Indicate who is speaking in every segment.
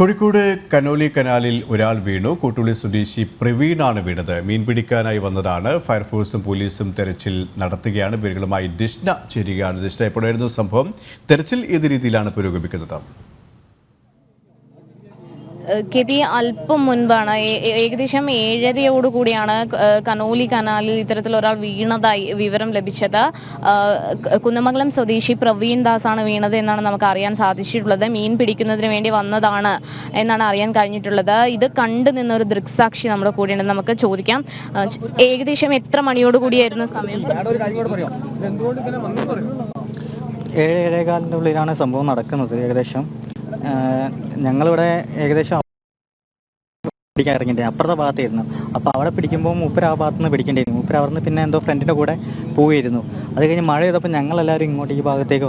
Speaker 1: Kozhikode Conolly കനാലിൽ ഒരാൾ വീണു. കൂട്ടുള്ളി സ്വദേശി പ്രവീണാണ് വീണത്. മീൻ പിടിക്കാനായി വന്നതാണ്. ഫയർഫോഴ്സും പോലീസും തെരച്ചിൽ നടത്തുകയാണ്. വിവരങ്ങളുമായി ഡിഷ്ന ചേരുകയാണ്. ഡിഷ്ന, എപ്പോഴായിരുന്നു സംഭവം? തെരച്ചിൽ ഏത് രീതിയിലാണ് പുരോഗമിക്കുന്നത്?
Speaker 2: കെ പി അല്പം മുൻപാണ് ഏകദേശം 7:30 കൂടിയാണ് കനോലി കനാലിൽ ഇത്തരത്തിൽ ഒരാൾ വീണതായി വിവരം ലഭിച്ചത്. കുന്നമംഗലം സ്വദേശി പ്രവീൺ ദാസ് ആണ് വീണത് എന്നാണ് നമുക്ക് അറിയാൻ സാധിച്ചിട്ടുള്ളത്. മീൻ പിടിക്കുന്നതിന് വേണ്ടി വന്നതാണ് എന്നാണ് അറിയാൻ കഴിഞ്ഞിട്ടുള്ളത്. ഇത് കണ്ടു നിന്നൊരു ദൃക്സാക്ഷി നമ്മുടെ കൂടെയുണ്ട്. നമുക്ക് ചോദിക്കാം, ഏകദേശം എത്ര മണിയോട് കൂടിയായിരുന്നു സമയം?
Speaker 3: 7-7:15 ഉള്ളിലാണ് സംഭവം നടക്കുന്നത്. ഏകദേശം ഞങ്ങളിവിടെ ഏകദേശം പിടിക്കാൻ ഇറങ്ങിയിട്ട് അപ്പുറത്തെ ഭാഗത്തായിരുന്നു. അപ്പോൾ അവിടെ പിടിക്കുമ്പോൾ മൂപ്പര് ആ ഭാഗത്ത് നിന്ന് പിടിക്കേണ്ടിയിരുന്നു. മൂപ്പര് അവിടെ നിന്ന് പിന്നെ എന്തോ ഫ്രണ്ടിൻ്റെ കൂടെ പോയിരുന്നു. അത് കഴിഞ്ഞ് മഴ ചെയ്തപ്പോൾ ഞങ്ങളെല്ലാവരും ഇങ്ങോട്ട് ഈ ഭാഗത്തേക്ക്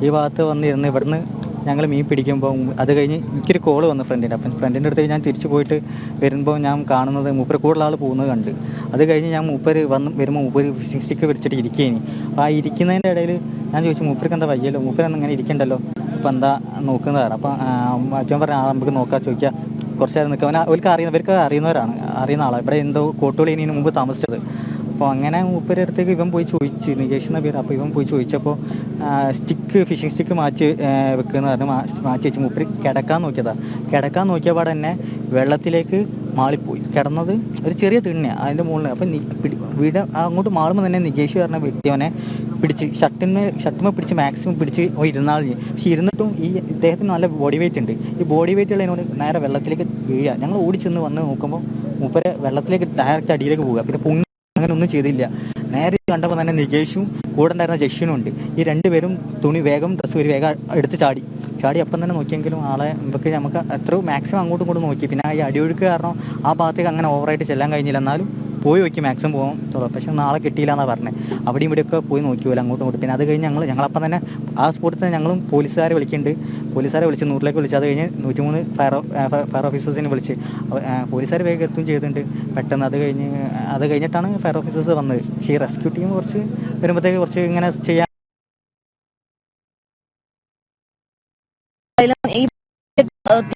Speaker 3: ഈ ഭാഗത്ത് വന്നിരുന്ന് ഇവിടുന്ന് ഞങ്ങൾ മീൻ പിടിക്കുമ്പോൾ അത് കഴിഞ്ഞ് എനിക്കൊരു കോള് വന്നു ഫ്രണ്ടിൻ്റെ. അപ്പം ഫ്രണ്ടിൻ്റെ അടുത്തേക്ക് ഞാൻ തിരിച്ചു പോയിട്ട് വരുമ്പോൾ ഞാൻ കാണുന്നത് മൂപ്പര് കൂടുതൽ ആൾ പോകുന്നത് കണ്ട്. അത് കഴിഞ്ഞ് ഞാൻ മൂപ്പര് വരുമ്പോൾ മൂപ്പര് ഫിഷിംഗ് സ്റ്റിക്ക് പിടിച്ചിട്ട് ഇരിക്കുകയാണ്. അപ്പോൾ ആ ഇരിക്കുന്നതിൻ്റെ ഇടയിൽ ഞാൻ ചോദിച്ചു, മൂപ്പർക്ക് എന്താ വയ്യല്ലോ, മൂപ്പരൊന്നും ഇങ്ങനെ ഇരിക്കണ്ടല്ലോ, അപ്പോൾ എന്താ നോക്കുന്നതാണ്. അപ്പോൾ അച്ഛൻ പറഞ്ഞു, നമുക്ക് നോക്കാം, ചോദിക്കാം, കുറച്ച് നേരം നിൽക്കുക. ഇവർക്ക് അറിയുന്നവരാണ്, അറിയുന്ന ആളാണ്. ഇവിടെ എന്തോ കോട്ടുകളി ഇതിന് മുമ്പ് താമസിച്ചത്. അപ്പോൾ അങ്ങനെ മൂപ്പരുടെ അടുത്തേക്ക് ഇവൻ പോയി ചോദിച്ചു, നികേഷ് എന്ന പേര്. അപ്പോൾ ഇവൻ പോയി ചോദിച്ചപ്പോൾ ഫിഷിംഗ് സ്റ്റിക്ക് മാറ്റി വെക്കുന്ന പറഞ്ഞ് മാറ്റി വെച്ച് മൂപ്പര് കിടക്കാൻ നോക്കിയപ്പോൾ തന്നെ വെള്ളത്തിലേക്ക് മാളിപ്പോയി. കിടന്നത് ഒരു ചെറിയ തിണ്ണയാണ്, അതിൻ്റെ മുകളിൽ. അപ്പം വീട് അങ്ങോട്ട് മാളുമ്പോൾ തന്നെ നികേഷ് പറഞ്ഞ വ്യക്തി അവനെ പിടിച്ച് ഷർട്ടിന്മേൽ പിടിച്ച് മാക്സിമം പിടിച്ച് ഇരുന്നാൽ. പക്ഷെ ഇരുന്നിട്ടും ഇദ്ദേഹത്തിന് നല്ല ബോഡി വെയിറ്റ് ഉണ്ട്. ഈ ബോഡി വെയിറ്റ് ഉള്ളതിനോട് നേരെ വെള്ളത്തിലേക്ക് വീഴുക. ഞങ്ങൾ ഓടിച്ചെന്ന് വന്ന് നോക്കുമ്പോൾ മൂപ്പരെ വെള്ളത്തിലേക്ക് ഡയറക്റ്റ് അടിയിലേക്ക് പോവുക. പിന്നെ പൊങ്ങി അങ്ങനെ ഒന്നും ചെയ്തില്ല. നേരെ കണ്ടപ്പോൾ തന്നെ നികേഷും കൂടെ ഉണ്ടായിരുന്ന ജഷിനും ഉണ്ട്. ഈ രണ്ടുപേരും ഡ്രസ്സ് വേഗം എടുത്ത് ചാടി അപ്പം തന്നെ നോക്കിയെങ്കിലും ആളെ നമുക്ക് എത്രയോ മാക്സിമം അങ്ങോട്ടും ഇങ്ങോട്ടും നോക്കി. പിന്നെ ഈ അടിയൊഴുക്ക് കാരണം ആ ഭാഗത്തേക്ക് അങ്ങനെ ഓവറായിട്ട് ചെല്ലാൻ കഴിഞ്ഞില്ല. എന്നാലും പോയി നോക്കി, മാക്സിമം പോകാൻ തുടങ്ങും. പക്ഷെ നാളെ കിട്ടിയില്ല എന്നാണ് പറഞ്ഞത്. അവിടെയും ഇവിടെയൊക്കെ പോയി നോക്കിയല്ലോ അങ്ങോട്ടും ഇങ്ങോട്ടും. പിന്നെ അത് കഴിഞ്ഞ് ഞങ്ങളപ്പം തന്നെ ആ സ്പോട്ടിൽ തന്നെ ഞങ്ങളും പോലീസുകാരെ വിളിച്ച് 100-ലേക്ക് വിളിച്ച്. അത് കഴിഞ്ഞ് 103 ഫയർ ഓഫീസേഴ്സിനെ വിളിച്ച് പോലീസുകാർ വേഗം എത്തുകയും ചെയ്തിട്ടുണ്ട് പെട്ടെന്ന്. അത് കഴിഞ്ഞിട്ടാണ് ഫയർ ഓഫീസേഴ്സ് വന്നത്. പക്ഷേ ഈ റെസ്ക്യൂ ടീം കുറച്ച് വരുമ്പോഴത്തേക്ക് കുറച്ച് ഇങ്ങനെ ചെയ്യാൻ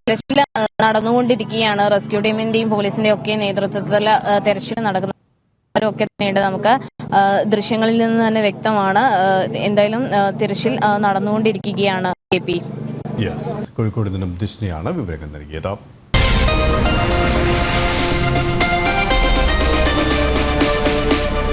Speaker 2: തെരച്ചിൽ നടന്നുകൊണ്ടിരിക്കുകയാണ്. റെസ്ക്യൂ ടീമിന്റെയും പോലീസിന്റെയും ഒക്കെ നേതൃത്വത്തിൽ തെരച്ചിൽ നടക്കുന്നവരൊക്കെ തന്നെയുണ്ട്. നമുക്ക് ദൃശ്യങ്ങളിൽ നിന്ന് തന്നെ വ്യക്തമാണ്. എന്തായാലും തെരച്ചിൽ നടന്നുകൊണ്ടിരിക്കുകയാണ്. കെ പി
Speaker 1: കോഴിക്കോട് നിന്നും ഡിഷ്നയാണ് വിവരങ്ങൾ നൽകിയത്.